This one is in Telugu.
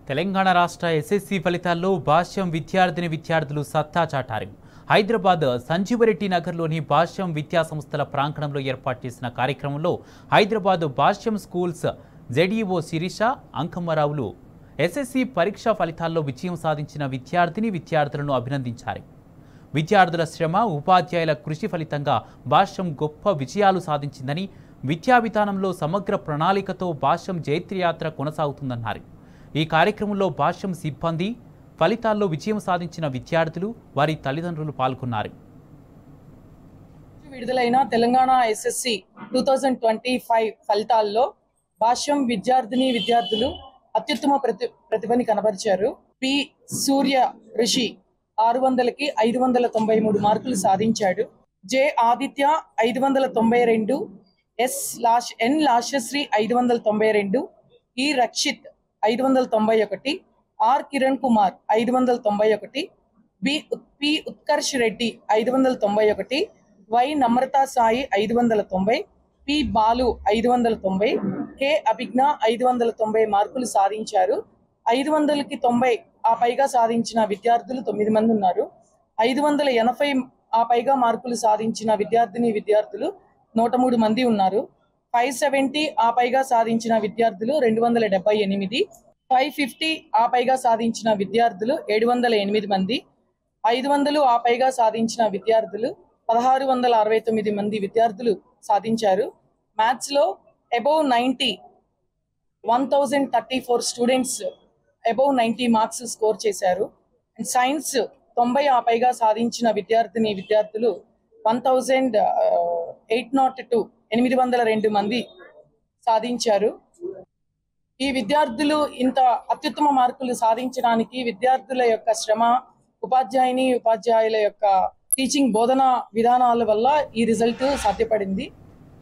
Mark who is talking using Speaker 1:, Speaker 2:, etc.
Speaker 1: తెలంగాణ రాష్ట్ర ఎస్ఎస్సి ఫలితాల్లో భాష్యం విద్యార్థులు సత్తా చాటారు. హైదరాబాద్ సంజీవరెడ్డి నగర్లోని భాష్యం విద్యా సంస్థల ప్రాంగణంలో ఏర్పాటు చేసిన కార్యక్రమంలో హైదరాబాద్ భాష్యం స్కూల్స్ జెడిఓ శిరీష అంకమ్మరావులు ఎస్ఎస్సి పరీక్షా ఫలితాల్లో విజయం సాధించిన విద్యార్థులను అభినందించారు. విద్యార్థుల శ్రమ, ఉపాధ్యాయుల కృషి ఫలితంగా భాష్యం గొప్ప విజయాలు సాధించిందని, విద్యా విధానంలో సమగ్ర ప్రణాళికతో భాష్యం జైత్రయాత్ర కొనసాగుతుందన్నారు. ఈ కార్యక్రమంలో భాష్యం సిబ్బంది, ఫలితాల్లో విజయం సాధించిన విద్యార్థులు, వారి తల్లిదండ్రులు పాల్గొన్నారు.
Speaker 2: విడుదలైన తెలంగాణ ఎస్ఎస్సి 2025 ఫలితాల్లో భాష్యం విద్యార్థులు అత్యుత్తమ ప్రతిభని కనబరిచారు. పి సూర్య ఋషి 600కి 593 మార్కులు సాధించాడు. జె ఆదిత్య 592, ఎన్ Lashasri 592, E Rakshith 591, R Kiran Kumar 591, P Utkarsh Reddy 591, Y Namratha Sai 590, P Balu 590, K Abhigna 590 మార్కులు సాధించారు. 500కి 90 ఆ పైగా సాధించిన విద్యార్థులు 9 మంది ఉన్నారు. 580 ఆ పైగా మార్కులు సాధించిన విద్యార్థులు 103 మంది ఉన్నారు. 570 ఆ పైగా సాధించిన విద్యార్థులు 278, 550 ఆ పైగా సాధించిన విద్యార్థులు 708 మంది, 500 ఆ పైగా సాధించిన విద్యార్థులు 1669 మంది విద్యార్థులు సాధించారు. మ్యాథ్స్ లో above 90 1034 students above 90 marks score చేశారు. అండ్ సైన్స్ 90 ఆ పైగా సాధించిన విద్యార్థులు 802 మంది సాధించారు. ఈ విద్యార్థులు ఇంత అత్యుత్తమ మార్కులు సాధించడానికి విద్యార్థుల యొక్క శ్రమ, ఉపాధ్యాయుల యొక్క టీచింగ్ బోధన విధానాల వల్ల ఈ రిజల్ట్ సాధ్యపడింది.